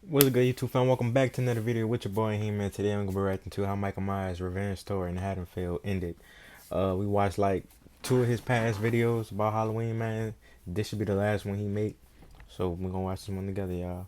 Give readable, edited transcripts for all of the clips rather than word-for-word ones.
What's good, YouTube fam? Welcome back to another video with your boy He-Man. Today I'm gonna be reacting to how Michael Myers' revenge story in Haddonfield ended. We watched like two of his past videos about Halloween, man. This should be the last one he made, so we're gonna watch this one together, y'all.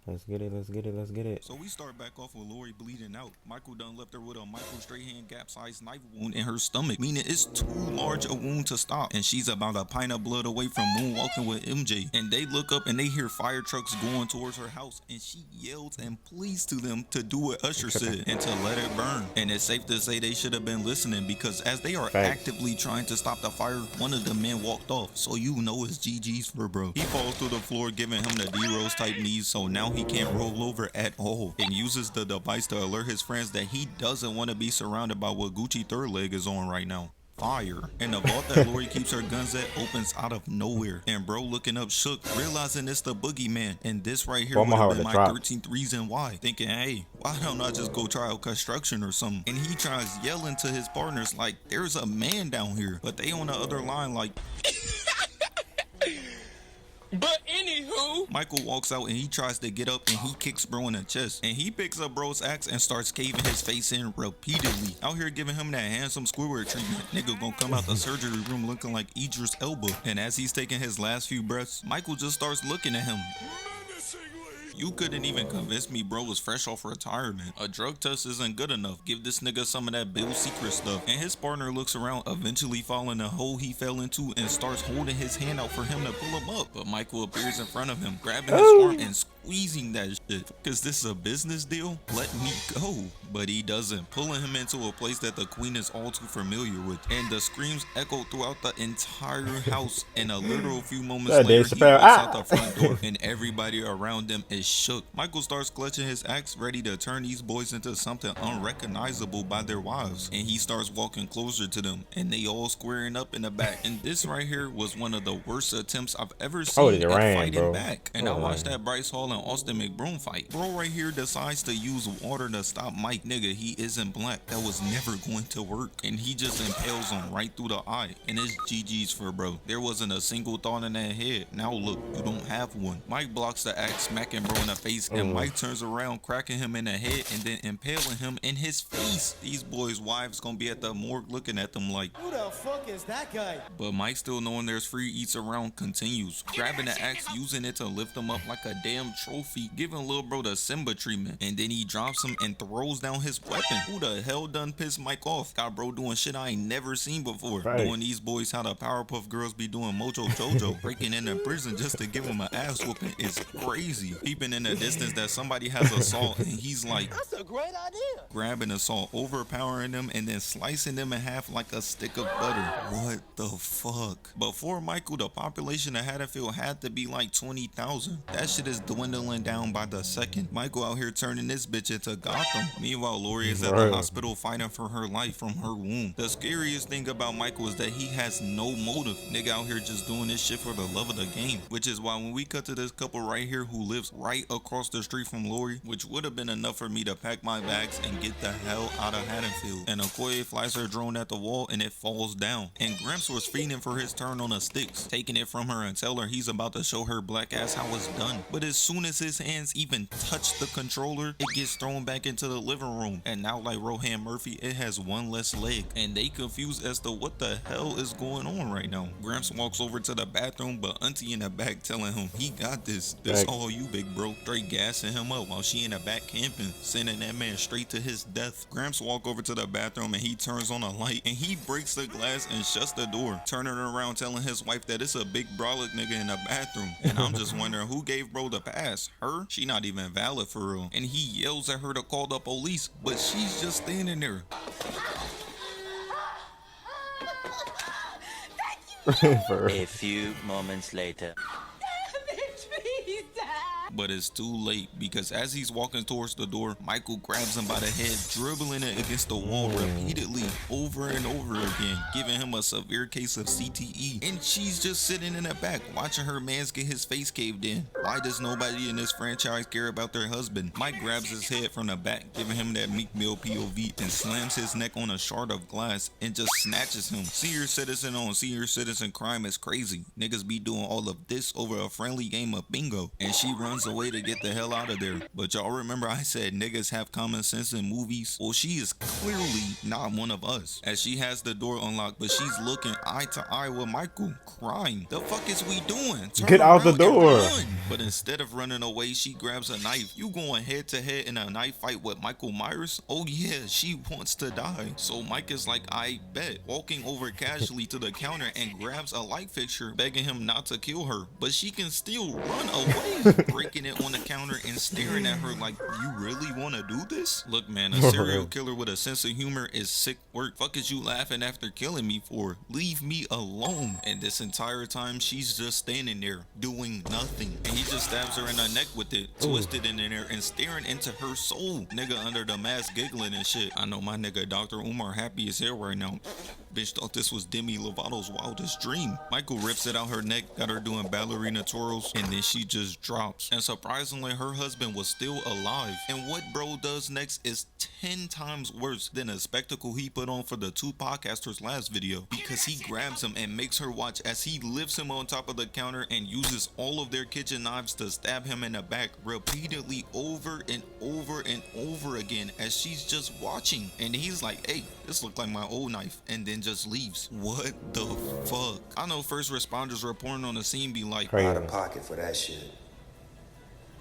Let's get it, let's get it, let's get it. So we start back off with Lori bleeding out. Michael done left her with a Michael Strahan gap-sized knife wound in her stomach, meaning it's too large a wound to stop. And she's about a pint of blood away from moonwalking with MJ. And they look up and they hear fire trucks going towards her house. And she yells and pleads to them to do what Usher said and to let it burn. And it's safe to say they should have been listening, because as they are actively trying to stop the fire, one of the men walked off. So you know it's GG's for bro. He falls through the floor, giving him the D-Rose type knees, so now he can't roll over at all, and uses the device to alert his friends that he doesn't want to be surrounded by what Gucci third leg is on right now. Fire. And the vault that Lori keeps her guns at opens out of nowhere, and bro looking up shook, realizing it's the boogeyman. And this right here would have been my 13th reason why, thinking, hey, why don't I just go try out construction or something? And he tries yelling to his partners like, there's a man down here, but they on the other line like But anywho, Michael walks out and he tries to get up and he kicks bro in the chest. And he picks up bro's axe and starts caving his face in repeatedly. Out here giving him that handsome Squidward treatment. Nigga gonna come out the surgery room looking like Idris Elba. And as he's taking his last few breaths, Michael just starts looking at him. You couldn't even convince me bro was fresh off retirement. A drug test isn't good enough. Give this nigga some of that Bill Secret stuff. And his partner looks around, eventually falling the hole he fell into, and starts holding his hand out for him to pull him up. But Michael appears in front of him, grabbing his arm and squeezing that shit. Cause this is a business deal? Let me go. But he doesn't, pulling him into a place that the queen is all too familiar with. And the screams echo throughout the entire house. And a literal few moments later, he walks out the front door and everybody around them is shook. Michael starts clutching his axe, ready to turn these boys into something unrecognizable by their wives. And he starts walking closer to them, and they all squaring up in the back. And this right here was one of the worst attempts I've ever seen at fighting back. And I watched that Bryce Hall and Austin McBroom fight. Bro right here decides to use water to stop Mike. Nigga, he isn't black. That was never going to work. And he just impales him right through the eye. And it's GG's for bro. There wasn't a single thought in that head. Now look, you don't have one. Mike blocks the axe, smacking bro in the face, and Mike turns around, cracking him in the head and then impaling him in his face. These boys' wives gonna be at the morgue looking at them like, who the fuck is that guy? But Mike, still knowing there's free eats around, continues, grabbing the axe, using it to lift him up like a damn trophy, giving lil bro the Simba treatment. And then he drops him and throws down his weapon. Who the hell done pissed Mike off? Got bro doing shit I ain't never seen before. Doing these boys how the Powerpuff Girls be doing Mojo Jojo, breaking into prison just to give him an ass whooping is crazy. Peeping in the distance that somebody has assault, and he's like, that's a great idea. Grabbing assault, overpowering them, and then slicing them in half like a stick of butter. What the fuck? Before Michael, the population of Haddonfield had to be like 20,000. That shit is dwindling down by the second. Michael out here turning this bitch into Gotham. Meanwhile, Lori is at the hospital fighting for her life from her womb. The scariest thing about Michael is that he has no motive. Nigga out here just doing this shit for the love of the game. Which is why when we cut to this couple right here who lives right across the street from Lori, which would have been enough for me to pack my bags and get the hell out of Haddonfield. And Okoye flies her drone at the wall and it falls down. And Gramps was feeding for his turn on the sticks, taking it from her and tell her he's about to show her black ass how it's done. But as soon as his hands even touch the controller, it gets thrown back into the living room. And now, like Rohan Murphy, it has one less leg. And they confused as to what the hell is going on right now. Gramps walks over to the bathroom, but Auntie in the back telling him he got this. This all you, big bro. Straight gassing him up while she in the back camping, sending that man straight to his death. Gramps walk over to the bathroom and he turns on a light and he breaks the glass and shuts the door, turning around telling his wife that it's a big brolic nigga in the bathroom. And I'm just wondering who gave bro the pass? Her? She not even valid for real. And he yells at her to call the police, but she's just standing there. A few moments later. But it's too late, because as he's walking towards the door, Michael grabs him by the head, dribbling it against the wall repeatedly, over and over again, giving him a severe case of CTE. And she's just sitting in the back, watching her mans get his face caved in. Why does nobody in this franchise care about their husband? Mike grabs his head from the back, giving him that Meek Mill POV, and slams his neck on a shard of glass, and just snatches him. Senior citizen on senior citizen crime is crazy. Niggas be doing all of this over a friendly game of bingo. And she runs finds a way to get the hell out of there. But y'all remember I said niggas have common sense in movies? Well, she is clearly not one of us, as she has the door unlocked, but she's looking eye to eye with Michael, crying. The fuck is we doing? Turn Get out the around and door. run. But instead of running away, she grabs a knife. You going head to head in a knife fight with Michael Myers? Oh yeah, she wants to die. So Mike is like, I bet, walking over casually to the counter and grabs a light fixture, begging him not to kill her. But she can still run away, breaking it on the counter and staring at her like, you really want to do this? Look, man, a serial killer with a sense of humor is sick work. Fuck is you laughing after killing me for? Leave me alone. And this entire time, she's just standing there doing nothing. And he just stabs her in the neck with it, twisted in there and staring into her soul. Nigga under the mask giggling and shit. I know my nigga Dr. Umar happy as hell right now. Bitch thought this was Demi Lovato's wildest dream. Michael rips it out her neck, got her doing ballerina twirls, and then she just drops. And surprisingly, her husband was still alive. And what bro does next is 10 times worse than a spectacle he put on for the two podcasters last video, because he grabs him and makes her watch as he lifts him on top of the counter and uses all of their kitchen knives to stab him in the back repeatedly over and over and over again as she's just watching. And he's like, hey, this looked like my old knife, and then just leaves. What the fuck? I know first responders reporting on the scene be like, Crazy. Out of pocket for that shit.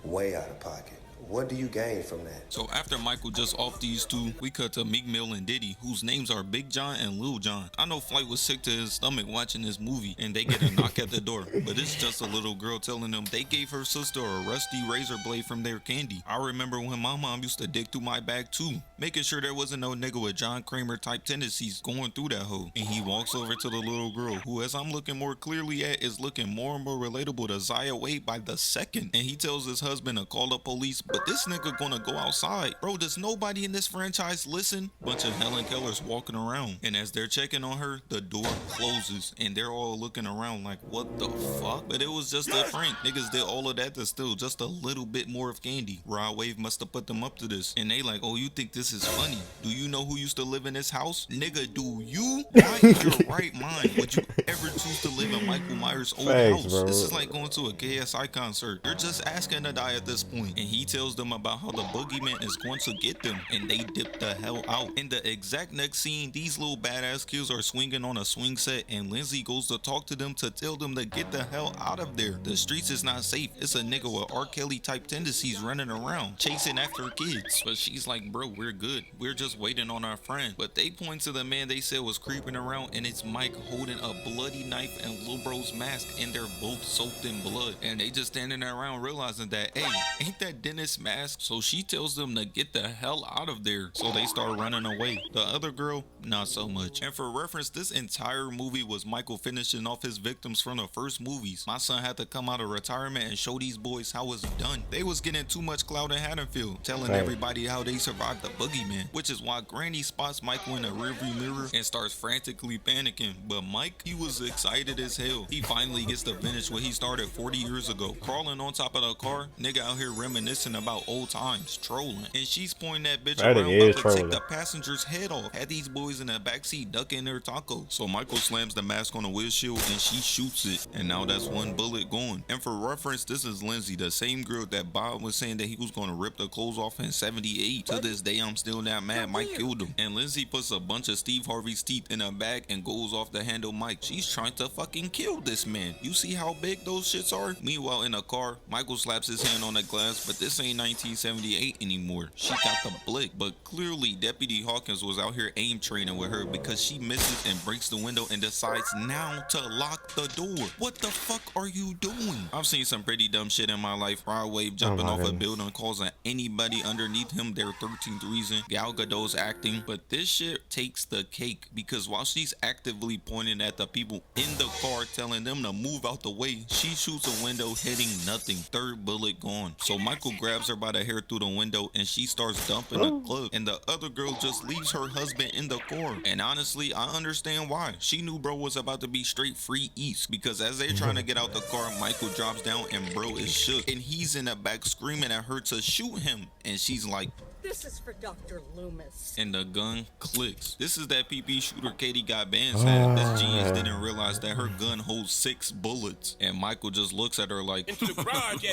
Way out of pocket. What do you gain from that? So after Michael just off these two, we cut to Meek Mill and Diddy, whose names are Big John and Lil John. I know Flight was sick to his stomach watching this movie, and they get a knock at the door, but it's just a little girl telling them they gave her sister a rusty razor blade from their candy. I remember when my mom used to dig through my bag too, making sure there wasn't no nigga with John Kramer type tendencies going through that hoe. And he walks over to the little girl, who as I'm looking more clearly at is looking more and more relatable to Zaya Wade by the second. And he tells his husband to call the police, but this nigga gonna go outside. Bro, does nobody in this franchise listen? Bunch of Helen Kellers walking around, and as they're checking on her, the door closes and they're all looking around like, what the fuck? But it was just a prank. Niggas did all of that to steal just a little bit more of candy. Rod Wave must have put them up to this, and they like, oh, you think this is funny? Do you know who used to live in this house? Nigga, do you? Why in your right mind would you ever choose to live in Michael Myers' old Thanks, house? bro. This is like going to a KSI concert. You're just asking to die at this point. And he tells them about how the boogeyman is going to get them, and they dip the hell out. In the exact next scene, these little badass kids are swinging on a swing set, and Lindsay goes to talk to them to tell them to get the hell out of there. The streets is not safe. It's a nigga with R. Kelly type tendencies running around chasing after kids. But she's like, bro, we're good. We're just waiting on our friend. But they point to the man they said was creeping around, and it's Mike holding a bloody knife and Lil Bro's mask, and they're both soaked in blood. And they just standing there around realizing that, hey, ain't that Dennis mask? So she tells them to get the hell out of there. So they start running away. The other girl, not so much. And for reference, this entire movie was Michael finishing off his victims from the first movies. My son had to come out of retirement and show these boys how it's done. They was getting too much clout in Haddonfield, telling everybody how they survived the boogeyman, which is why Granny spots Michael in the rearview mirror and starts frantically panicking. But Mike, he was excited as hell. He finally gets to finish what he started 40 years ago. Crawling on top of the car, nigga out here reminiscing about old times, trolling. And she's pointing that bitch That around is about to trolling. take the passenger's head off. Had these boys in the backseat ducking their tacos. So Michael slams the mask on the windshield and she shoots it. And now that's one bullet gone. And for reference, this is Lindsay, the same girl that Bob was saying that he was going to rip the clothes off in 78. To this day, I'm still not mad Mike killed him. And Lindsay puts a bunch of Steve Harvey's teeth in a bag and goes off to handle Mike. She's trying to fucking kill this man. You see how big those shits are? Meanwhile, in a car, Michael slaps his hand on the glass, but this ain't 1978 anymore. She got the blick, but clearly Deputy Hawkins was out here aim training with her because she misses and breaks the window and decides now to lock the door. What the fuck are you doing? I've seen some pretty dumb shit in my life. Rod Wave jumping off a building, causing anybody underneath him their 13th reason. Gal Gadot's acting, but this shit takes the cake because while she's actively pointing at the people in the car, telling them to move out the way, she shoots a window hitting nothing. Third bullet gone. So Michael grabs grabs her by the hair through the window and she starts dumping the club. And the other girl just leaves her husband in the car. And honestly, I understand why. She knew bro was about to be straight free east, because as they're trying to get out the car, Michael drops down and bro is shook. And he's in the back screaming at her to shoot him. And she's like, "This is for Dr. Loomis." and the gun clicks. This is that PP shooter Katie got banned said. This genius didn't realize that her gun holds 6 bullets. And Michael just looks at her like, into the garage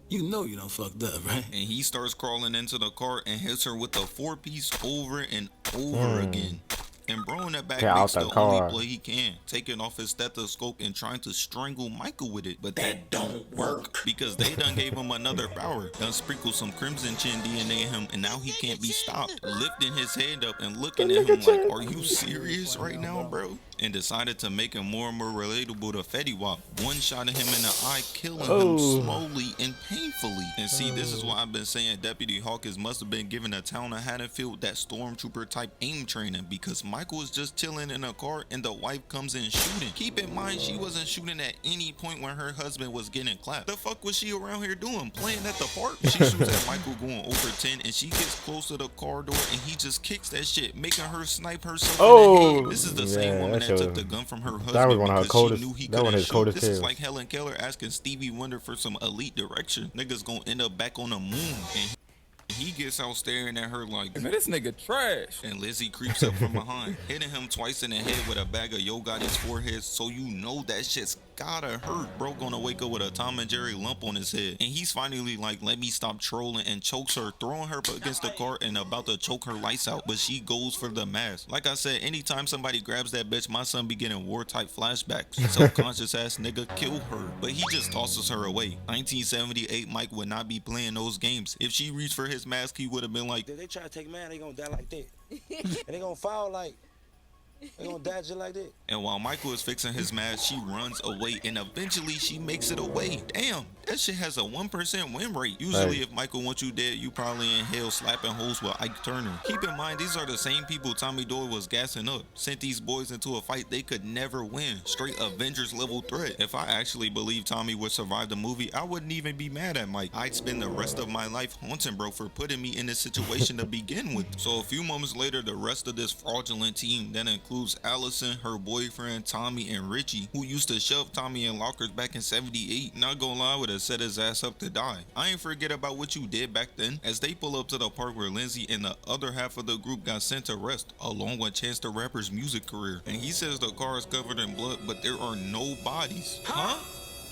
you know you done fucked up, right? and he starts crawling into the car and hits her with a 4-piece over and over again. And bro in the back makes the only play he can, taking off his stethoscope and trying to strangle Michael with it. But that don't work, because they done gave him another power. Done sprinkled some Crimson Chin DNA in him, and now he can't be stopped. Lifting his hand up and looking at him like, are you serious right now, bro? And decided to make him more and more relatable to Fetty Wap. One shot at him in the eye, killing him slowly and painfully. And see, this is why I've been saying Deputy Hawkins must have been given a town of Haddonfield that stormtrooper type aim training, because Michael is just chilling in a car and the wife comes in shooting. Keep in mind, she wasn't shooting at any point when her husband was getting clapped. The fuck was she around here doing? Playing at the park? She shoots at Michael going over 10 and she gets close to the car door and he just kicks that shit, making her snipe herself in the head. This is the same woman that took the gun from her husband. That was one of her coldest. She knew he That one of his coldest This is kills. like Helen Keller asking Stevie Wonder for some elite direction. Niggas gonna end up back on the moon. And he gets out staring at her like, Man, this nigga trash. and Lizzie creeps up from behind, hitting him twice in the head with a bag of Yo got his forehead, so you know that shit's gotta hurt. Bro gonna wake up with a Tom and Jerry lump on his head, and he's finally like, let me stop trolling, and chokes her, throwing her up against the car and about to choke her lights out, but she goes for the mask. Like I said, anytime somebody grabs that bitch, my son be getting war type flashbacks. Self-conscious ass nigga, kill her. But he just tosses her away. 1978 Mike would not be playing those games. If she reached for his mask, he would have been like, If they try to take man, they gonna die like that. And they gonna fall like, they gonna die just like that. and while Michael is fixing his mask, she runs away and eventually she makes it away. Damn, that shit has a 1% win rate. Usually if Michael wants you dead, you probably in hell slapping hoes with Ike Turner. Keep in mind, these are the same people Tommy Doyle was gassing up. Sent these boys into a fight they could never win. Straight Avengers level threat. If I actually believed Tommy would survive the movie, I wouldn't even be mad at Mike. I'd spend the rest of my life haunting bro for putting me in this situation to begin with. So a few moments later, the rest of this fraudulent team that includes Allison, her boyfriend, Tommy, and Richie, who used to shove Tommy in lockers back in 78. Not gonna lie, would have set his ass up to die. I ain't forget about what you did back then. As they pull up to the park where Lindsay and the other half of the group got sent to rest, along with Chance the Rapper's music career. And he says the car is covered in blood, but there are no bodies. Huh?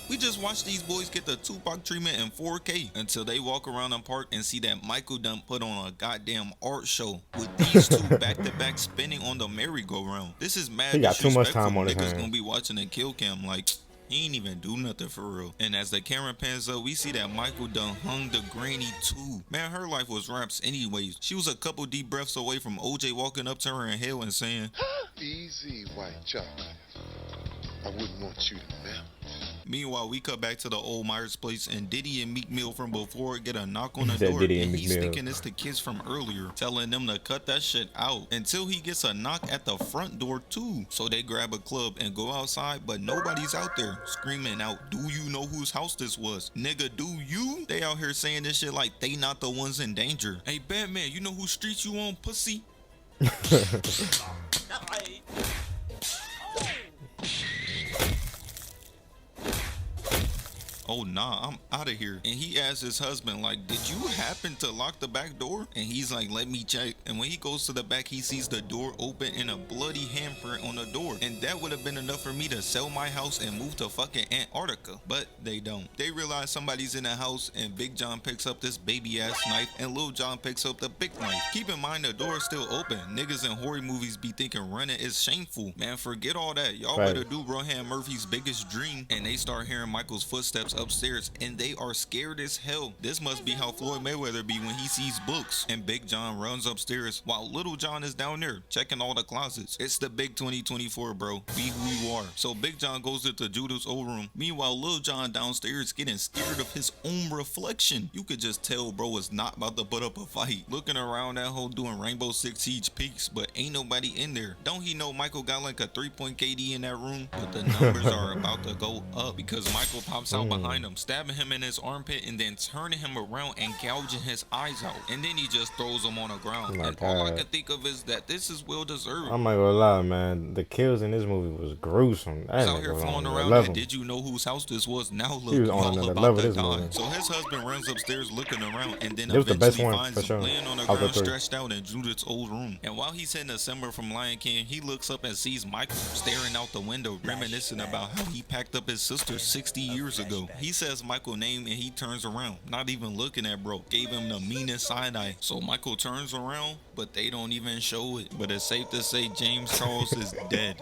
We just watched these boys get the Tupac treatment in 4K until they walk around the park and see that Michael done put on a goddamn art show with these two back-to-back spinning on the merry-go-round. This is mad. He got too much time on his Niggas hands. gonna be watching the kill cam like, he ain't even do nothing for real. And as the camera pans up, we see that Michael done hung the granny too. Man, her life was raps anyways. She was a couple deep breaths away from OJ walking up to her in hell and saying, Easy, white chocolate. I wouldn't want you to melt. Meanwhile, we cut back to the old Myers place and Diddy and Meek Mill from before get a knock on the Said door Diddy and and he's Meek Mill. thinking it's the kids from earlier, telling them to cut that shit out until he gets a knock at the front door too. So they grab a club and go outside, but nobody's out there screaming out, do you know whose house this was? Nigga, do you? They out here saying this shit like they not the ones in danger. Hey, Batman, you know whose streets you on, pussy? Oh nah, I'm out of here. And he asks his husband like, did you happen to lock the back door? And he's like, let me check. And when he goes to the back, he sees the door open and a bloody handprint on the door. And that would have been enough for me to sell my house and move to fucking Antarctica. But they don't. They realize somebody's in the house and Big John picks up this baby ass knife and Lil John picks up the big knife. Keep in mind the door is still open. Niggas in horror movies be thinking running is shameful. Man, forget all that. Y'all Right. better do Rohan Murphy's biggest dream. And they start hearing Michael's footsteps upstairs and they are scared as hell. This must be how Floyd Mayweather be when he sees books. And Big John runs upstairs while Little John is down there checking all the closets. It's the big 2024, bro. Be who you are. So Big John goes into Judah's old room. Meanwhile, Lil John downstairs getting scared of his own reflection. You could just tell bro is not about to put up a fight. Looking around that hole doing Rainbow Six Siege peaks, but ain't nobody in there. Don't he know Michael got like a 3-point KD in that room? But the numbers are about to go up because Michael pops out behind behind him, stabbing him in his armpit, and then turning him around and gouging his eyes out. And then he just throws him on the ground. My And all I God. can think of is that this is well deserved. I'm not gonna lie, man. The kills in this movie was gruesome. That He was out nigga here was on flowing another around, level. and did you know whose house this was? Now look, He was you on all another about level to this die. movie. So his husband runs upstairs looking around, and then It was the best eventually one, finds for him sure, laying on the out the ground three. stretched out in Judith's old room. And while he's hitting a Simba from Lion King, he looks up and sees Michael staring out the window, reminiscing about how he packed up his sister 60 years ago. He says Michael's name and he turns around, not even looking at bro. Gave him the meanest side eye. So Michael turns around, but they don't even show it. But it's safe to say James Charles is dead.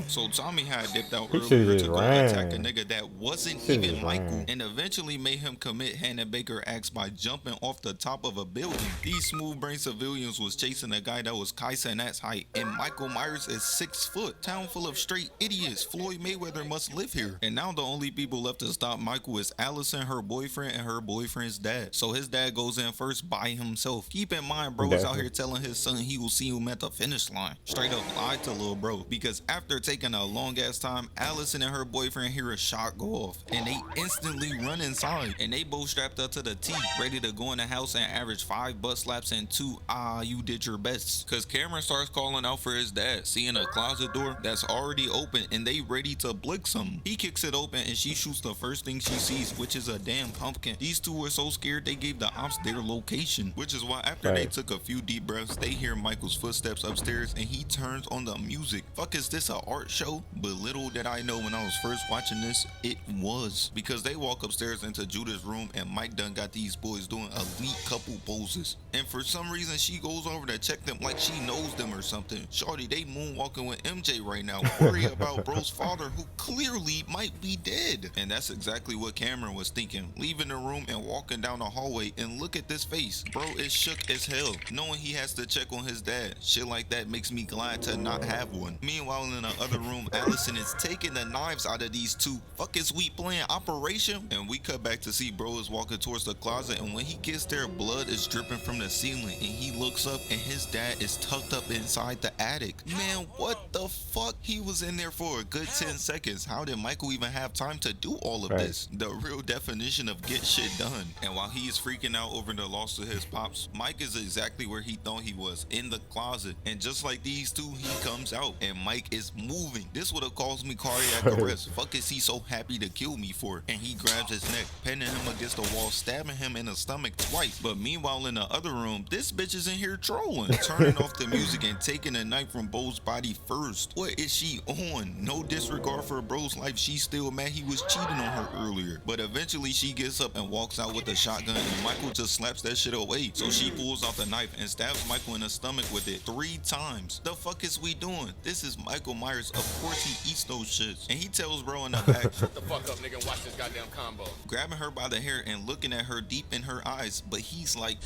So Tommy had dipped out He earlier should've to just go ran. attack a nigga that wasn't Should've even just Michael, ran. and eventually made him commit Hannah Baker acts by jumping off the top of a building. These smooth brain civilians was chasing a guy that was Kaisa and that's height, and Michael Myers is 6 foot. Town full of straight idiots. Floyd Mayweather must live here. And now the only people left to stop Michael is Allison, her boyfriend, and her boyfriend's dad. So his dad goes in first by himself. Keep in mind, bro is out here telling his son he will see him at the finish line. Straight up lied to little bro, because after taking a long ass time, Allison and her boyfriend hear a shot go off, and they instantly run inside, and they both strapped up to the T, ready to go in the house and average 5 butt slaps and 2 you did your best. Cause Cameron starts calling out for his dad, seeing a closet door that's already open and they ready to blix him. He kicks it open and she shoots the first thing she sees, which is a damn pumpkin. These two were so scared they gave the ops their location, which is why after they took a few deep breaths, they hear Michael's footsteps upstairs and he turns on the music. Fuck, is this a art show? But little did I know when I was first watching this, it was. Because they walk upstairs into Judah's room and Mike done got these boys doing elite couple poses. And for some reason, she goes over to check them like she knows them or something. Shorty, they moonwalking with MJ right now, worried about bro's father who clearly might be dead. And that's exactly what Cameron was thinking, leaving the room and walking down the hallway, and look at this face. Bro is shook as hell, knowing he has to check on his dad. Shit like that makes me glad to not have one. Meanwhile, in the other room, Allison is taking the knives out of these two. Fuck, is we playing Operation? And we cut back to see bro is walking towards the closet, and when he gets there, blood is dripping from the ceiling, and he looks up and his dad is tucked up inside the attic. Man, what the fuck? He was in there for a good 10 seconds. How did Michael even have time to do all of this? The real definition of get shit done. And while he is freaking out over the loss of his pops, Mike is exactly where he thought he was, in the closet. And just like these two, he comes out and Mike is moving. This would have caused me cardiac arrest. Fuck, is he so happy to kill me for? And he grabs his neck, pinning him against the wall, stabbing him in the stomach twice. But meanwhile, in the other room, this bitch is in here trolling, turning off the music and taking a knife from bro's body first. What is she on? No disregard for bro's life. She's still mad he was cheating on her earlier. But eventually she gets up and walks out with a shotgun, and Michael just slaps that shit away. So she pulls out the knife and stabs Michael in the stomach with it 3 times. The fuck is we doing? This is Michael Myers. Of course he eats those shits. And he tells bro in the back, Shut the fuck up, nigga, and watch this goddamn combo. grabbing her by the hair and looking at her deep in her eyes. But he's like,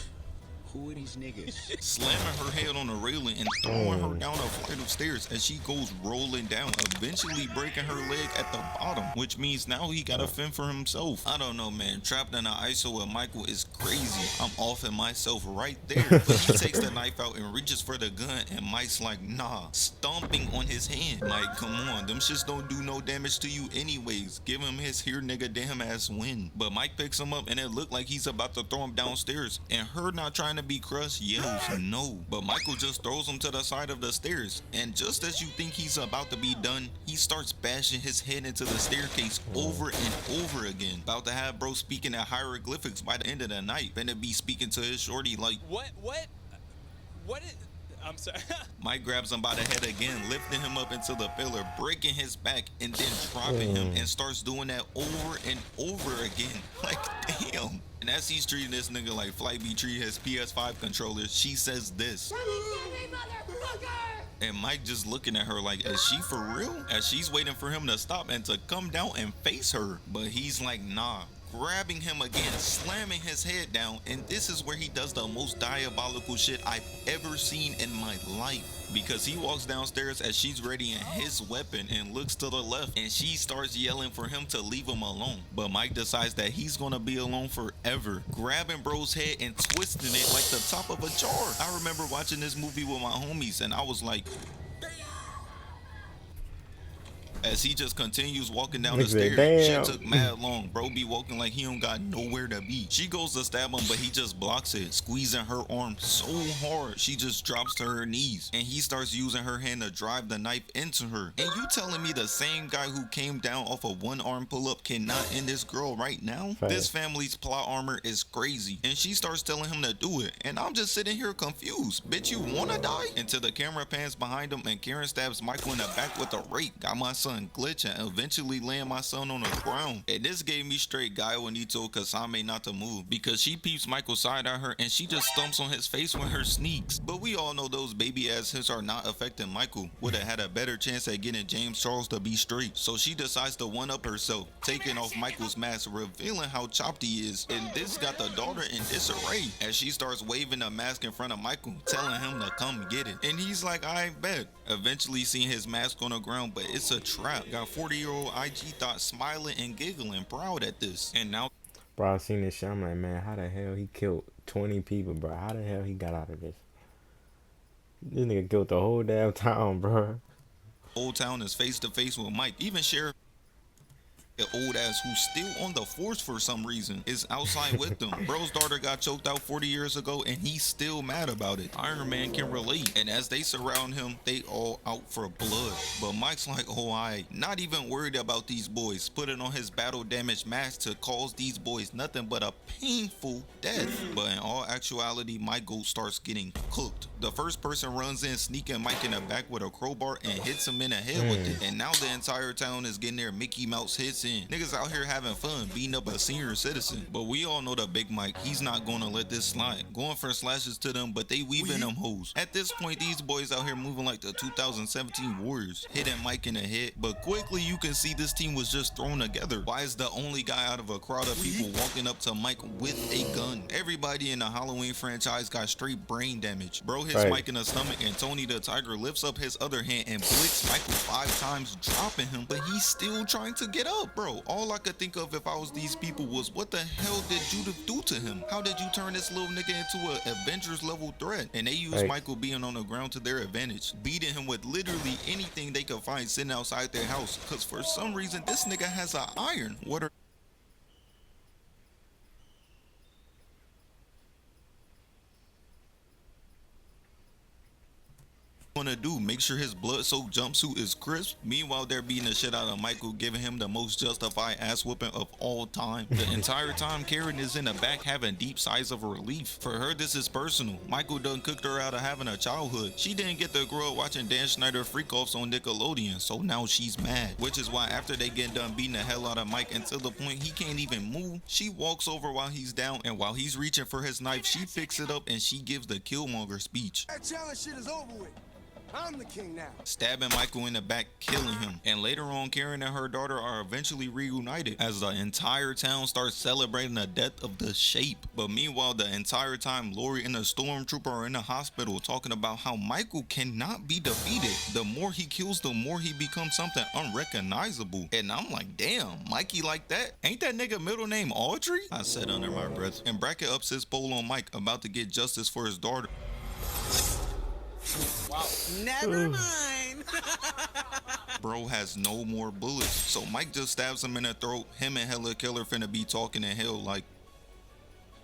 who are these niggas? slamming her head on the railing and throwing her down a flight of stairs as she goes rolling down, eventually breaking her leg at the bottom, which means now he gotta fend for himself. I don't know, man. Trapped in an ISO with Michael is crazy. I'm offing myself right there. But he takes the knife out and reaches for the gun, and Mike's like, nah, stomping on his hand. Like, come on, them shits don't do no damage to you anyways. Give him his here nigga damn ass win. But Mike picks him up and it looked like he's about to throw him downstairs, and her not trying to be crushed yells no, but Michael just throws him to the side of the stairs, and just as you think he's about to be done, he starts bashing his head into the staircase over and over again, about to have bro speaking at hieroglyphics by the end of the night, and to be speaking to his shorty like, what is, I'm sorry. Mike grabs him by the head again, lifting him up into the pillar, breaking his back, and then dropping him, and starts doing that over and over again. Like, damn. And as he's treating this nigga like Flight B treat his PS5 controller, she says this. And Mike just looking at her like, is she for real? As she's waiting for him to stop and to come down and face her. But he's like, nah. Grabbing him again, slamming his head down, and this is where he does the most diabolical shit I've ever seen in my life. Because he walks downstairs as she's readying his weapon and looks to the left, and she starts yelling for him to leave him alone. But Mike decides that he's gonna be alone forever, grabbing bro's head and twisting it like the top of a jar. I remember watching this movie with my homies, and I was like, As he just continues walking down the Nigga said, stairs, shit "Damn." took mad long. Bro be walking like he don't got nowhere to be. She goes to stab him, but he just blocks it, squeezing her arm so hard she just drops to her knees. And he starts using her hand to drive the knife into her. And you telling me the same guy who came down off of one arm pull-up cannot end this girl right now? Fact. This family's plot armor is crazy. And she starts telling him to do it. And I'm just sitting here confused. Bitch, you wanna die? Until the camera pans behind him and Karen stabs Michael in the back with a rake. Got my son glitching and eventually laying my son on the ground. And this gave me straight Gaio and Ito Kasame not to move, because she peeps Michael's side at her and she just stumps on his face with her sneaks. But we all know those baby ass hits are not affecting Michael. Would have had a better chance at getting James Charles to be straight. So she decides to one up herself, taking off Michael's mask, revealing how chopped he is. And this got the daughter in disarray as she starts waving a mask in front of Michael, telling him to come get it. And he's like, I bet. Eventually seeing his mask on the ground, but it's a trap. Got 40-year-old IG thought smiling and giggling, proud at this. And now Bro, I seen this shit. I'm like, man, how the hell he killed 20 people, bro? How the hell he got out of this? This nigga killed the whole damn town, bro. Old Town is face to face with Mike. Even Sheriff, the old ass who's still on the force for some reason, is outside with them. Bro's daughter got choked out 40 years ago and he's still mad about it. Iron Man can relate, and as they surround him, they all out for blood. But Mike's like, oh, I not even worried about these boys, putting on his battle damaged mask to cause these boys nothing but a painful death. But in all actuality, Michael starts getting cooked. The first person runs in, sneaking Mike in the back with a crowbar and hits him in the head with it. And now the entire town is getting their Mickey Mouse hits in. Niggas out here having fun, beating up a senior citizen. But we all know the Big Mike, he's not gonna let this slide. Going for slashes to them, but they weaving them hoes. At this point, these boys out here moving like the 2017 Warriors, hitting Mike in the head. But quickly you can see this team was just thrown together. Why is the only guy out of a crowd of people walking up to Mike with a gun? Everybody in the Halloween franchise got straight brain damage. Bro hits Right. Mike in the stomach, and Tony the Tiger lifts up his other hand and blicks Michael 5 times, dropping him, but he's still trying to get up. Bro, all I could think of if I was these people was, what the hell did Judith do to him? How did you turn this little nigga into an Avengers level threat? And they use Right. Michael being on the ground to their advantage, beating him with literally anything they could find sitting outside their house, because for some reason this nigga has an iron. What are gonna do? Make sure his blood-soaked jumpsuit is crisp? Meanwhile, they're beating the shit out of Michael, giving him the most justified ass whooping of all time. The entire time, Karen is in the back having deep sighs of relief. For her, this is personal. Michael done cooked her out of having a childhood. She didn't get to grow up watching Dan Schneider freak-offs on Nickelodeon, so now she's mad. Which is why after they get done beating the hell out of Mike until the point he can't even move, she walks over while he's down, and while he's reaching for his knife, she picks it up and she gives the Killmonger speech. That challenge shit is over with. I'm the king now. Stabbing Michael in the back, killing him. And later on, Karen and her daughter are eventually reunited as the entire town starts celebrating the death of the Shape. But meanwhile, the entire time, Lori and the Stormtrooper are in the hospital talking about how Michael cannot be defeated. The more he kills, the more he becomes something unrecognizable. And I'm like, damn, Mikey like that? Ain't that nigga middle name Audrey? I said under my breath. And Brackett ups his pole on Mike, about to get justice for his daughter. Wow. Never mind. Bro has no more bullets, so Mike just stabs him in the throat. Him and Hella Killer finna be talking in hell like.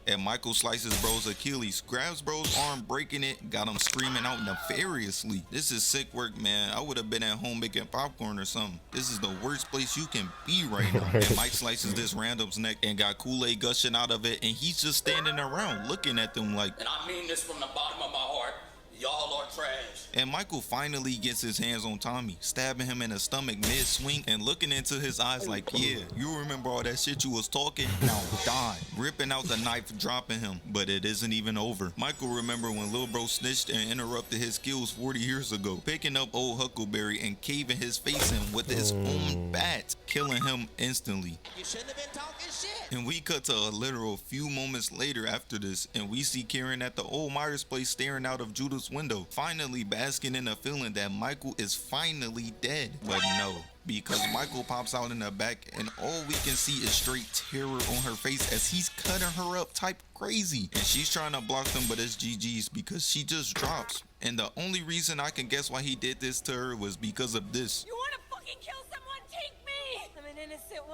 And Michael slices bro's Achilles, grabs bro's arm, breaking it, got him screaming out nefariously. This is sick work, man. I would have been at home making popcorn or something. This is the worst place you can be right now. And Mike slices this random's neck and got Kool-Aid gushing out of it, and he's just standing around looking at them like. And I mean this from the bottom of my heart. Y'all are trash. And Michael finally gets his hands on Tommy, stabbing him in the stomach mid-swing and looking into his eyes like, yeah, you remember all that shit you was talking? Now die. Ripping out the knife, dropping him. But it isn't even over. Michael remember when Lil Bro snitched and interrupted his skills 40 years ago, picking up old Huckleberry and caving his face in with his own bat, killing him instantly. You shouldn't have been talking shit. And we cut to a literal few moments later after this, and we see Karen at the old Myers place staring out of Judith's window, finally basking in the feeling that Michael is finally dead. But no, because Michael pops out in the back and all we can see is straight terror on her face as he's cutting her up type crazy. And she's trying to block them, but it's GG's because she just drops. And the only reason I can guess why he did this to her was because of this. You wanna fucking kill someone?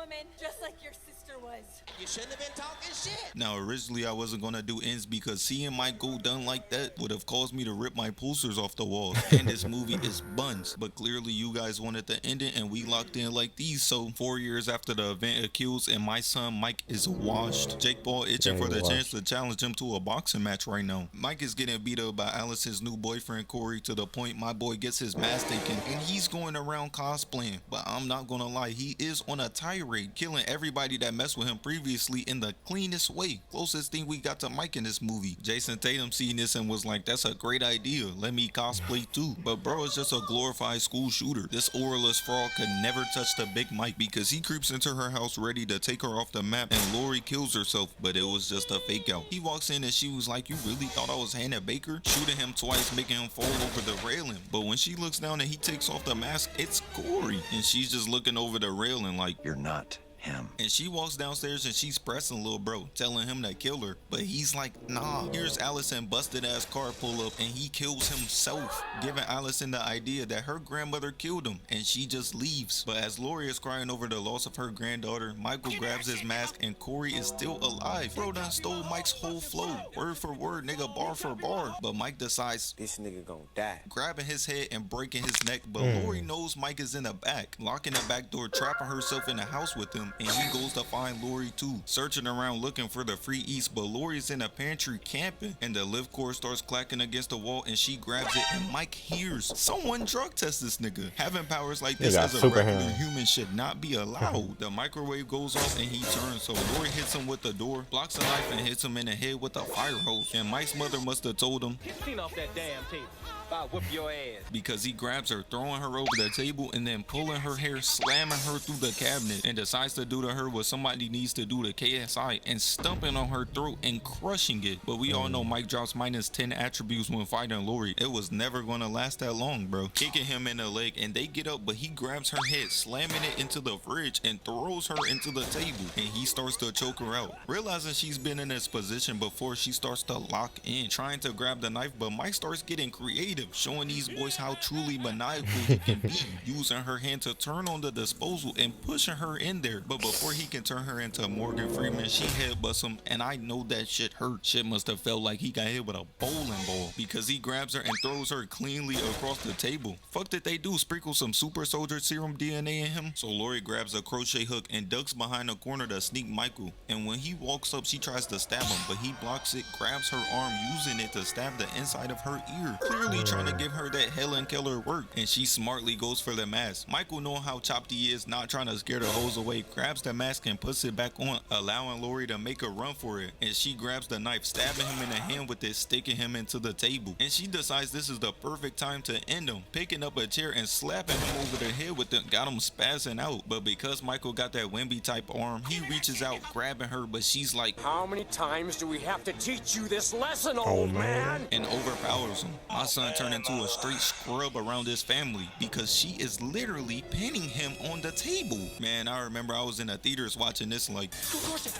woman, just like your sister was. You shouldn't have been talking shit. Now, originally I wasn't gonna do ends because seeing Mike go done like that would have caused me to rip my posters off the walls. And this movie is buns. But clearly you guys wanted to end it and we locked in like these. So 4 years after the event accused and my son Mike is washed. Jake Paul itching for the chance to challenge him to a boxing match right now. Mike is getting beat up by Allison's new boyfriend Corey to the point my boy gets his mask taken and he's going around cosplaying. But I'm not gonna lie, he is on a tirade, killing everybody that messed with him previously in the cleanest way. Closest thing we got to Mike in this movie. Jason Tatum seen this and was like, that's a great idea, let me cosplay too. But bro is just a glorified school shooter. This auraless fraud could never touch the big Mike because he creeps into her house ready to take her off the map and Lori kills herself, but it was just a fake out. He walks in and she was like, you really thought I was Hannah Baker? Shooting him twice, making him fall over the railing. But when she looks down and he takes off the mask, it's Corey. And she's just looking over the railing like, you're not him. And she walks downstairs and she's pressing little bro, telling him to kill her, but he's like, nah. Here's Allison busted ass car pull up and he kills himself, giving Allison the idea that her grandmother killed him, and she just leaves. But as Lori is crying over the loss of her granddaughter, Michael grabs his mask and Corey is still alive. Bro done stole Mike's whole flow, word for word, nigga, bar for bar. But Mike decides This nigga gonna die. grabbing his head and breaking his neck, but Lori knows Mike is in the back, locking the back door, trapping herself in the house with him, and he goes to find Lori too, searching around looking for the free eats, but Lori's in a pantry camping, and the lift cord starts clacking against the wall and she grabs it and Mike hears someone drug test this nigga. Having powers like this as a regular human should not be allowed. The microwave goes off and he turns, so Lori hits him with the door, blocks a knife and hits him in the head with a fire hose, and Mike's mother must have told him, Clean off that damn table. I'll whip your ass. because he grabs her, throwing her over the table and then pulling her hair, slamming her through the cabinet, and decides to do to her what somebody needs to do to KSI and stumping on her throat and crushing it. But we all know Mike drops -10 attributes when fighting Lori. It was never gonna last that long, bro. Kicking him in the leg and they get up, but he grabs her head, slamming it into the fridge and throws her into the table, and he starts to choke her out. Realizing she's been in this position before, she starts to lock in, trying to grab the knife, but Mike starts getting creative, showing these boys how truly maniacal he can be, using her hand to turn on the disposal and pushing her in there. But before he can turn her into Morgan Freeman, she headbutts him, and I know that shit hurt. Shit must have felt like he got hit with a bowling ball, because he grabs her and throws her cleanly across the table. Fuck did they do? Sprinkle some super soldier serum DNA in him? So Lori grabs a crochet hook and ducks behind a corner to sneak Michael, and when he walks up she tries to stab him, but he blocks it, grabs her arm, using it to stab the inside of her ear, clearly trying to give her that Helen Keller work, and she smartly goes for the mask. Michael, knowing how chopped he is, not trying to scare the hoes away, grabs the mask and puts it back on, allowing Lori to make a run for it, and she grabs the knife, stabbing him in the hand with it, sticking him into the table, and she decides this is the perfect time to end him, picking up a chair and slapping him over the head with it, got him spazzing out. But because Michael got that Wemby type arm, he reaches out, grabbing her, but she's like, How many times do we have to teach you this lesson, old man? and overpowers him. My son turned into a straight scrub around his family because she is literally pinning him on the table. Man, I remember I was in the theaters watching this like, Go, Dorset!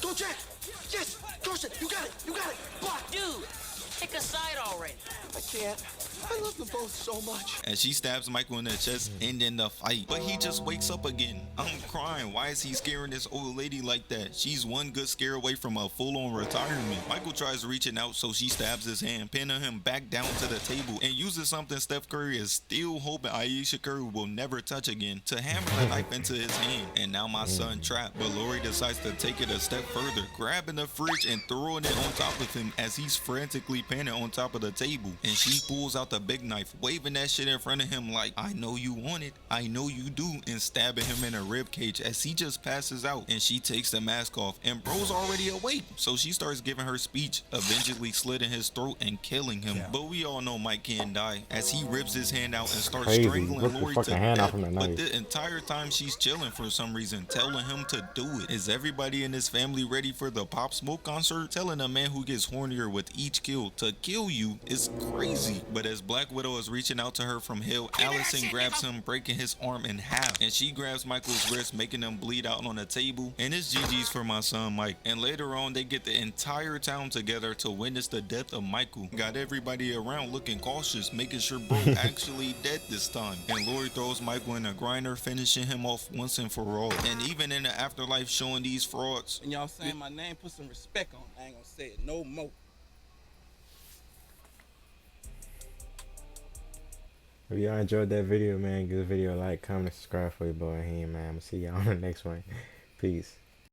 Go, Jack! Yes! Dorset, you got it! You got it! Block! Dude, pick a side already. I can't. I love them both so much. and she stabs Michael in the chest, ending the fight. But he just wakes up again. I'm crying. Why is he scaring this old lady like that? She's one good scare away from a full-on retirement. Michael tries reaching out, so she stabs his hand, pinning him back down to the table, and uses something Steph Curry is still hoping Ayesha Curry will never touch again, to hammer the knife into his hand. And now my son trapped, but Lori decides to take it a step further, grabbing the fridge and throwing it on top of him as he's frantically pinning on top of the table. And she pulls out the big knife, waving that shit in front of him like, I know you want it, I know you do, and stabbing him in a rib cage as he just passes out. And she takes the mask off, and bro's already awake, so she starts giving her speech, eventually slitting his throat and killing him. But we all know Mike can't die, as he rips his hand out and starts strangling Lori to death. But the entire time she's chilling for some reason, telling him to do it. Is everybody in his family ready for the Pop Smoke concert? Telling a man who gets hornier with each kill to kill you is crazy. But as Black Widow is reaching out to her from hell, Allison grabs him, breaking his arm in half. And she grabs Michael's wrist, making him bleed out on the table. And it's GG's for my son Mike. And later on, they get the entire town together to witness the death of Michael. Got everybody around looking cautious, making sure bro actually dead this time. And Lori throws Michael in a grinder, finishing him off once and for all. And even in the afterlife, showing these frauds. And y'all saying my name, put some respect on it. I ain't gonna say it no more. If y'all enjoyed that video, man, give the video a like, comment, and subscribe for your boy He, man. I'm gonna see y'all on the next one. Peace.